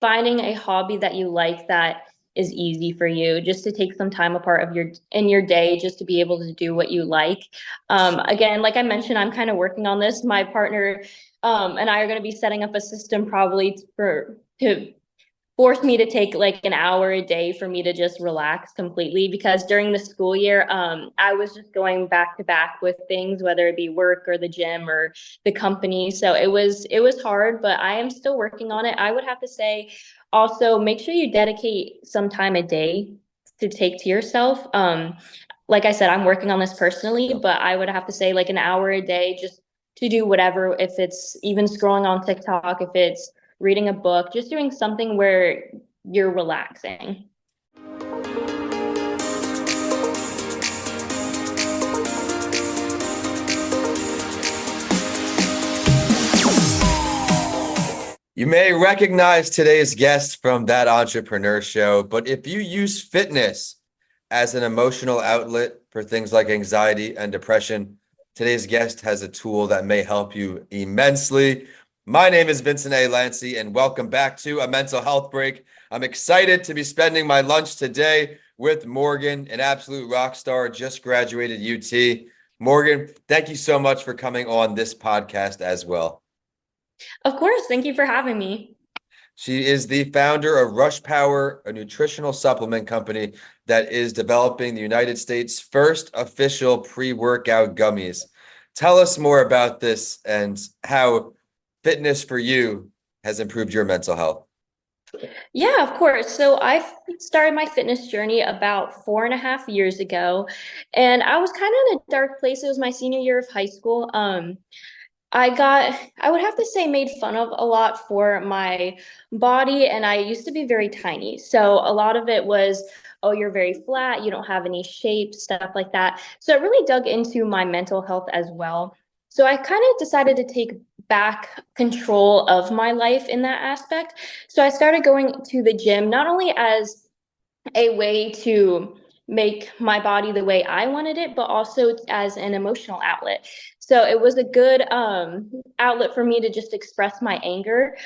finding a hobby that you like that is easy for you, just to take some time apart of your day just to be able to do what you like. Again, like I mentioned, I'm kind of working on this. My partner and I are going to be setting up a system probably to force me to take like an hour a day for me to just relax completely, because during the school year I was just going back to back with things, whether it be work or the gym or the company. So it was hard, but I am still working on it. I would have to say also make sure you dedicate some time a day to take to yourself. Like I said, I'm working on this personally, Yeah. but I would have to say like an hour a day just to do whatever, if it's even scrolling on TikTok, if it's reading a book, just doing something where you're relaxing. You may recognize today's guest from That Entrepreneur Show, but if you use fitness as an emotional outlet for things like anxiety and depression, today's guest has a tool that may help you immensely. My name is Vincent A. Lancy, and welcome back to A Mental Health Break. I'm excited to be spending my lunch today with Morgan, an absolute rock star, just graduated UT. Morgan, thank you so much for coming on this podcast as well. Of course, thank you for having me. She is the founder of Rush Power, a nutritional supplement company that is developing the United States' first official pre-workout gummies. Tell us more about this and how fitness for you has improved your mental health. Yeah, of course. So I started my fitness journey about 4.5 years ago, and I was kind of in a dark place. It was my senior year of high school. I would have to say, made fun of a lot for my body, and I used to be very tiny. So a lot of it was, oh, you're very flat, you don't have any shape, stuff like that. So it really dug into my mental health as well. So I kind of decided to take back control of my life in that aspect. So I started going to the gym, not only as a way to make my body the way I wanted it, but also as an emotional outlet. So it was a good outlet for me to just express my anger.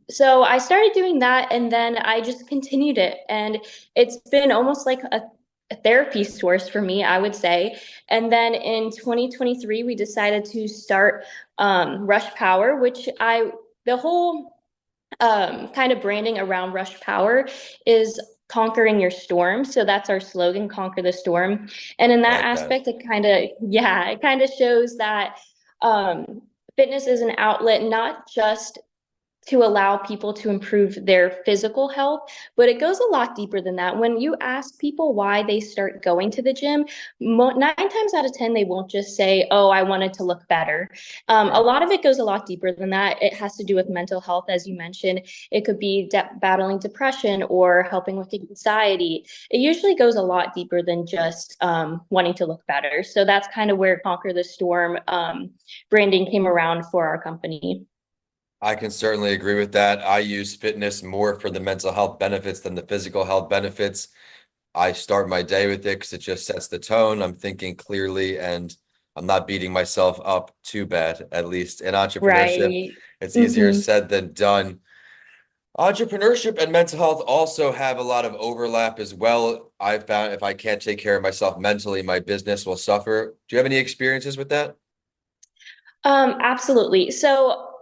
So I started doing that, and then I just continued it. And it's been almost like a therapy source for me, I would say. And then in 2023, we decided to start Rush Power, the whole kind of branding around Rush Power is conquering your storm. So that's our slogan, conquer the storm. And in I that like that. aspect, it kind of shows that fitness is an outlet, not just to allow people to improve their physical health, but it goes a lot deeper than that. When you ask people why they start going to the gym, 9 times out of 10, they won't just say, oh, I wanted to look better. A Right. lot of it goes a lot deeper than that. It has to do with mental health, as you mentioned. It could be battling depression or helping with anxiety. It usually goes a lot deeper than just wanting to look better. So that's kind of where Conquer the Storm branding came around for our company. I can certainly agree with that. I use fitness more for the mental health benefits than the physical health benefits. I start my day with it because it just sets the tone. I'm thinking clearly and I'm not beating myself up too bad, at least in entrepreneurship. Right. It's easier Mm-hmm. said than done. Entrepreneurship and mental health also have a lot of overlap as well. I found if I can't take care of myself mentally, my business will suffer. Do you have any experiences with that? Absolutely. So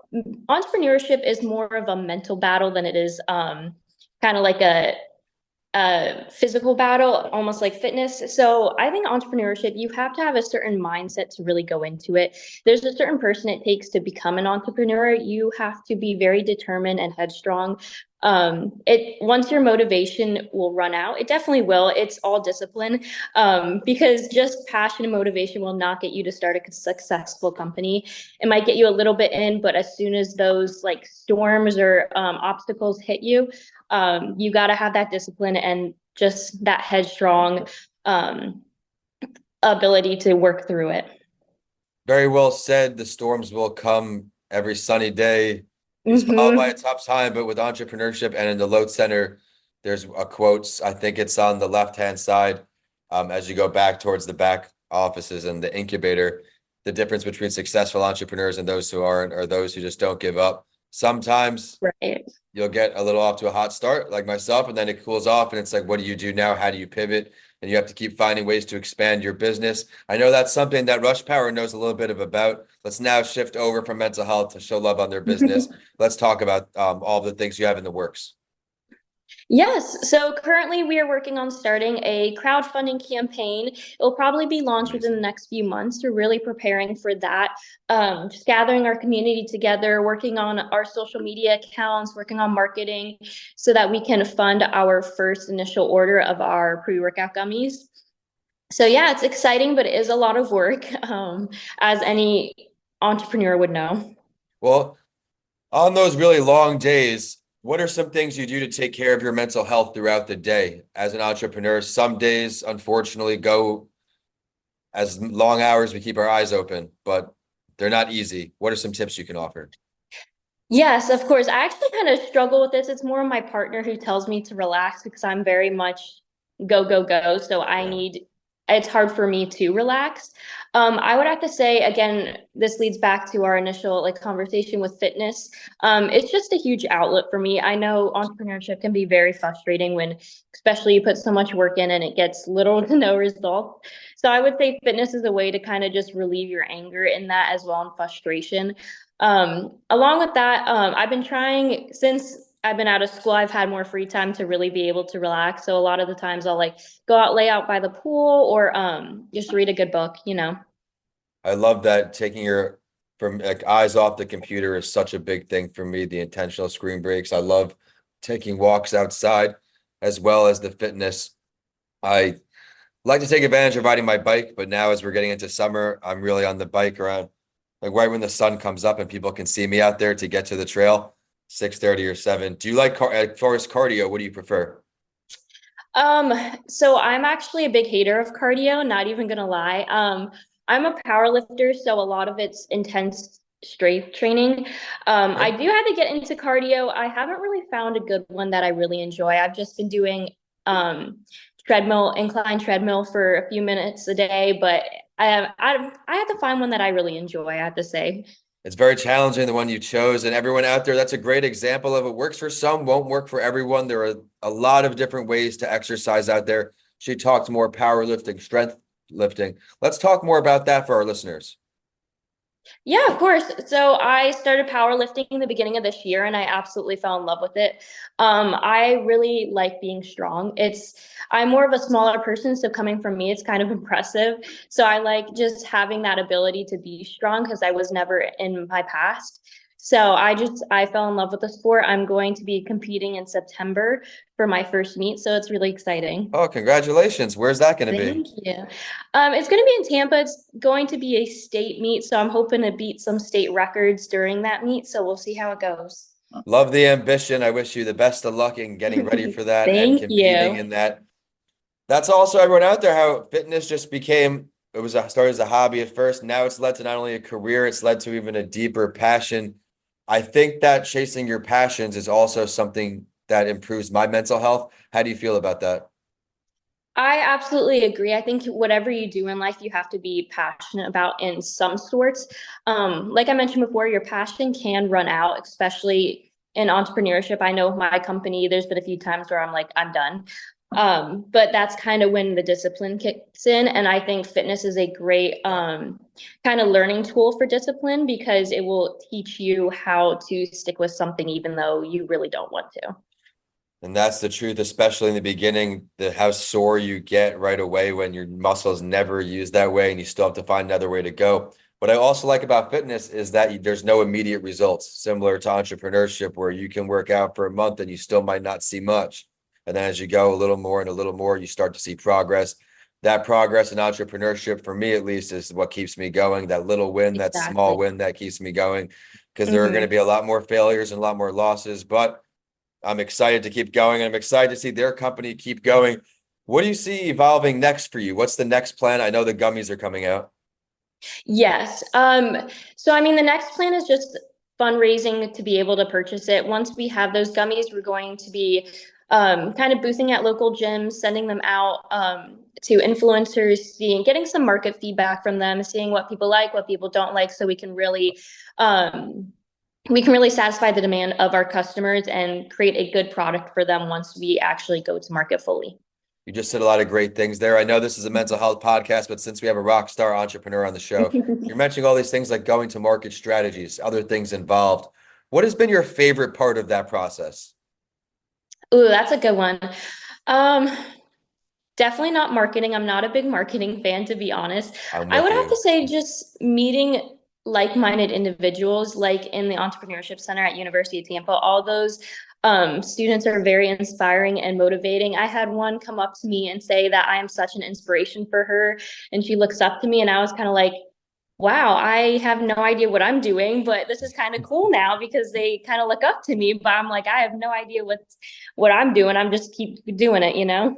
entrepreneurship is more of a mental battle than it is kind of like a physical battle, almost like fitness. So I think entrepreneurship, you have to have a certain mindset to really go into it. There's a certain person it takes to become an entrepreneur. You have to be very determined and headstrong. It once your motivation will run out, it definitely will. It's all discipline, because just passion and motivation will not get you to start a successful company. It might get you a little bit in, but as soon as those like storms or obstacles hit you, you got to have that discipline and just that headstrong um, ability to work through it. Very well said. The storms will come. Every sunny day is followed by a Mm-hmm. tough time, but with entrepreneurship and in the Load Center, there's a quote. I think it's on the left-hand side, as you go back towards the back offices and the incubator. The difference between successful entrepreneurs and those who aren't, or those who just don't give up. Sometimes Right. you'll get a little off to a hot start, like myself, and then it cools off, and it's like, what do you do now? How do you pivot? And you have to keep finding ways to expand your business. I know that's something that Rush Power knows a little bit about. Let's now shift over from mental health to show love on their business. Let's talk about all the things you have in the works. Yes. So currently we are working on starting a crowdfunding campaign. It'll probably be launched within the Amazing. next few months. We're really preparing for that. Just gathering our community together, working on our social media accounts, working on marketing so that we can fund our first initial order of our pre-workout gummies. So yeah, it's exciting, but it is a lot of work, as any entrepreneur would know. Well, on those really long days, what are some things you do to take care of your mental health throughout the day as an entrepreneur? Some days, unfortunately, go as long hours we keep our eyes open, but they're not easy. What are some tips you can offer? Yes, of course. I actually kind of struggle with this. It's more my partner who tells me to relax because I'm very much go, go, go. So Yeah. it's hard for me to relax. I would have to say, again, this leads back to our initial like conversation with fitness. It's just a huge outlet for me. I know entrepreneurship can be very frustrating when, especially you put so much work in and it gets little to no result. So I would say fitness is a way to kind of just relieve your anger in that as well and frustration. Along with that, I've been trying since I've been out of school, I've had more free time to really be able to relax. So a lot of the times I'll like go out, lay out by the pool or just read a good book, you know. I love that taking your from like eyes off the computer is such a big thing for me. The intentional screen breaks. I love taking walks outside as well as the fitness. I like to take advantage of riding my bike, but now as we're getting into summer, I'm really on the bike around like right when the sun comes up and people can see me out there to get to the trail, 6:30 or 7. Do you like as far as cardio, what do you prefer? Um, so I'm actually a big hater of cardio, not even gonna lie. I'm a power lifter, so a lot of it's intense strength training. I Okay. do have to get into cardio. I haven't really found a good one that I really enjoy. I've just been doing um incline treadmill for a few minutes a day, but I have to find one that I really enjoy, I have to say. It's very challenging, the one you chose, and everyone out there, that's a great example of it works for some, won't work for everyone. There are a lot of different ways to exercise out there. She talked more powerlifting, strength lifting. Let's talk more about that for our listeners. Yeah, of course. So I started powerlifting in the beginning of this year and I absolutely fell in love with it. I really like being strong. I'm more of a smaller person, so coming from me, it's kind of impressive. So I like just having that ability to be strong because I was never in my past. So I fell in love with the sport. I'm going to be competing in September for my first meet, so it's really exciting. Oh, congratulations. Where's that going to be? Thank you. It's going to be in Tampa. It's going to be a state meet, so I'm hoping to beat some state records during that meet. So we'll see how it goes. Love the ambition. I wish you the best of luck in getting ready for that and Thank competing you. in that. That's also everyone out there, how fitness just became, started as a hobby at first. Now it's led to not only a career, it's led to even a deeper passion. I think that chasing your passions is also something that improves my mental health. How do you feel about that? I absolutely agree. I think whatever you do in life, you have to be passionate about in some sorts. Like I mentioned before, your passion can run out, especially in entrepreneurship. I know my company, there's been a few times where I'm like, I'm done. But that's kind of when the discipline kicks in. And I think fitness is a great kind of learning tool for discipline because it will teach you how to stick with something even though you really don't want to. And that's the truth, especially in the beginning, the how sore you get right away when your muscles never used that way and you still have to find another way to go. What I also like about fitness is that there's no immediate results, similar to entrepreneurship, where you can work out for a month and you still might not see much. And then as you go a little more and a little more, you start to see progress. That progress in entrepreneurship, for me at least, is what keeps me going. That little win, that small Exactly. win that keeps me going, because there are going to Hmm. be a lot more failures and a lot more losses. But I'm excited to keep going. And I'm excited to see their company keep going. What do you see evolving next for you? What's the next plan? I know the gummies are coming out. Yes. So I mean, the next plan is just fundraising to be able to purchase it. Once we have those gummies, we're going to be kind of boosting at local gyms, sending them out to influencers, getting some market feedback from them, seeing what people like, what people don't like, so we can really um, we can really satisfy the demand of our customers and create a good product for them once we actually go to market fully. You just said a lot of great things there. I know this is a mental health podcast, but since we have a rock star entrepreneur on the show, you're mentioning all these things like going to market strategies, other things involved. What has been your favorite part of that process? Ooh, that's a good one. Um, Definitely not marketing. I'm not a big marketing fan, to be honest. I'm I with would have to you. say just meeting like-minded individuals, like in the Entrepreneurship Center at University of Tampa. All those students are very inspiring and motivating. I had one come up to me and say that I am such an inspiration for her, and she looks up to me, and I was kind of like, wow, I have no idea what I'm doing, but this is kind of cool now because they kind of look up to me, but I'm like, I have no idea what I'm doing. I'm just keep doing it, you know?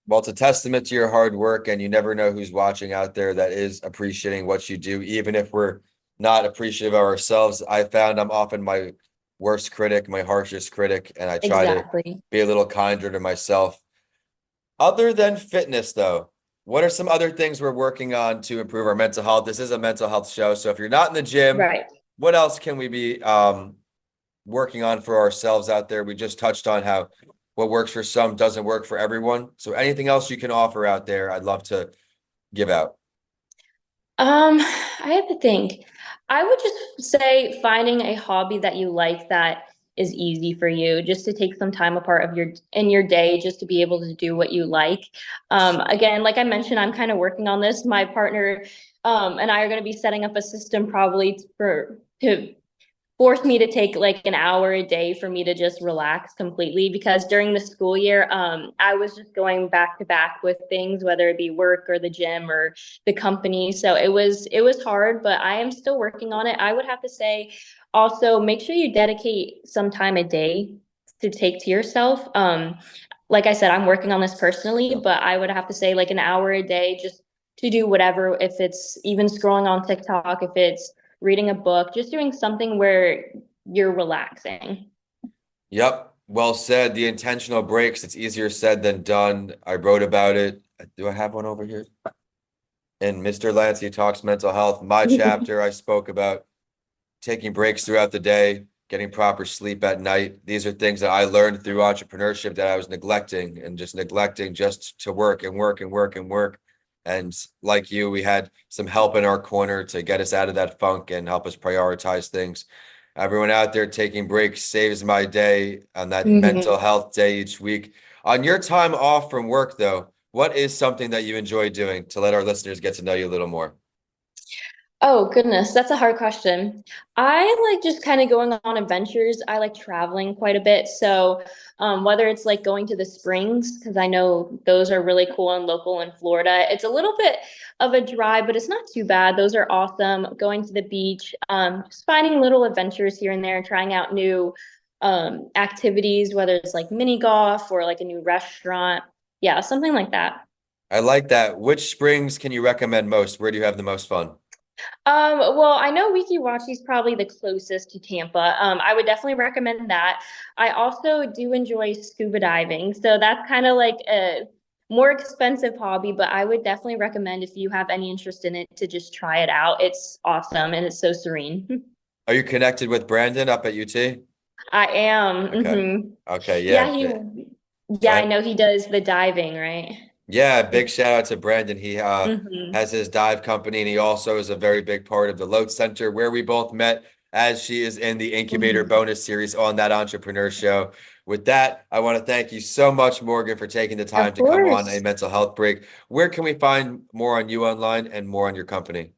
Well, it's a testament to your hard work, and you never know who's watching out there that is appreciating what you do, even if we're not appreciative of ourselves. I found I'm often my worst critic, my harshest critic, and I try to Exactly. be a little kinder to myself. Other than fitness, though, what are some other things we're working on to improve our mental health? This is a mental health show, so if you're not in the gym, Right. what else can we be working on for ourselves out there? We just touched on how what works for some doesn't work for everyone. So anything else you can offer out there, I'd love to give out. I have to think. I would just say finding a hobby that you like that is easy for you, just to take some time apart of your day just to be able to do what you like. Again, like I mentioned, I'm kind of working on this. My partner and I are going to be setting up a system probably for to forced me to take like an hour a day for me to just relax completely because during the school year I was just going back to back with things, whether it be work or the gym or the company. So it was hard, but I am still working on it. I would have to say also make sure you dedicate some time a day to take to yourself. Like I said, I'm working on this personally, Yeah. but I would have to say like an hour a day just to do whatever, if it's even scrolling on TikTok, if it's reading a book, just doing something where you're relaxing. Yep. Well said. The intentional breaks, it's easier said than done. I wrote about it. Do I have one over here? In Mr. Lancey Talks Mental Health, my chapter, I spoke about taking breaks throughout the day, getting proper sleep at night. These are things that I learned through entrepreneurship that I was neglecting just to work and work and work and work. And like you, we had some help in our corner to get us out of that funk and help us prioritize things. Everyone out there taking breaks saves my day on that Mhm. mental health day each week. On your time off from work, though, what is something that you enjoy doing to let our listeners get to know you a little more? Oh goodness, that's a hard question. I like just kind of going on adventures. I like traveling quite a bit. So, whether it's like going to the springs, because I know those are really cool and local in Florida. It's a little bit of a drive, but it's not too bad. Those are awesome. Going to the beach, just finding little adventures here and there, trying out new activities, whether it's like mini golf or like a new restaurant. Yeah, something like that. I like that. Which springs can you recommend most? Where do you have the most fun? Well, I know Weeki is probably the closest to Tampa. I would definitely recommend that. I also do enjoy scuba diving, so that's kind of like a more expensive hobby, but I would definitely recommend if you have any interest in it to just try it out. It's awesome and it's so serene. Are you connected with Brandon up at UT? I am. Okay. Okay. Yeah. Yeah, Go yeah, I ahead. know he does the diving, right? Yeah. Big shout out to Brandon. He Hmm. has his dive company, and he also is a very big part of the Load Center where we both met as she is in the Incubator Hmm. bonus series on that entrepreneur show. With that, I want to thank you so much, Morgan, for taking the time Of to come on a course. mental health break. Where can we find more on you online and more on your company?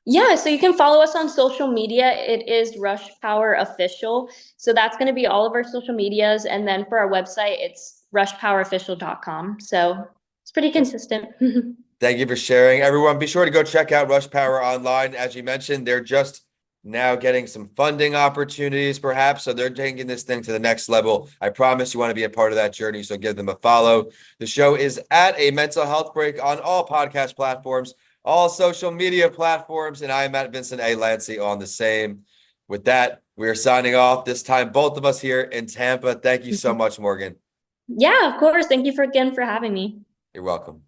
Yeah, so you can follow us on social media. It is Rush Power Official. So that's going to be all of our social medias. And then for our website, it's rushpowerofficial.com. So it's pretty consistent. Thank you for sharing. Everyone, be sure to go check out Rush Power online. As you mentioned, they're just now getting some funding opportunities, perhaps. So they're taking this thing to the next level. I promise you want to be a part of that journey. So give them a follow. The show is at a mental health break on all podcast platforms, all social media platforms. And I am at Vincent A. Lancy on the same. With that, we are signing off this time, both of us here in Tampa. Thank you so much, Morgan. Yeah, of course. Thank you for again for having me. You're welcome.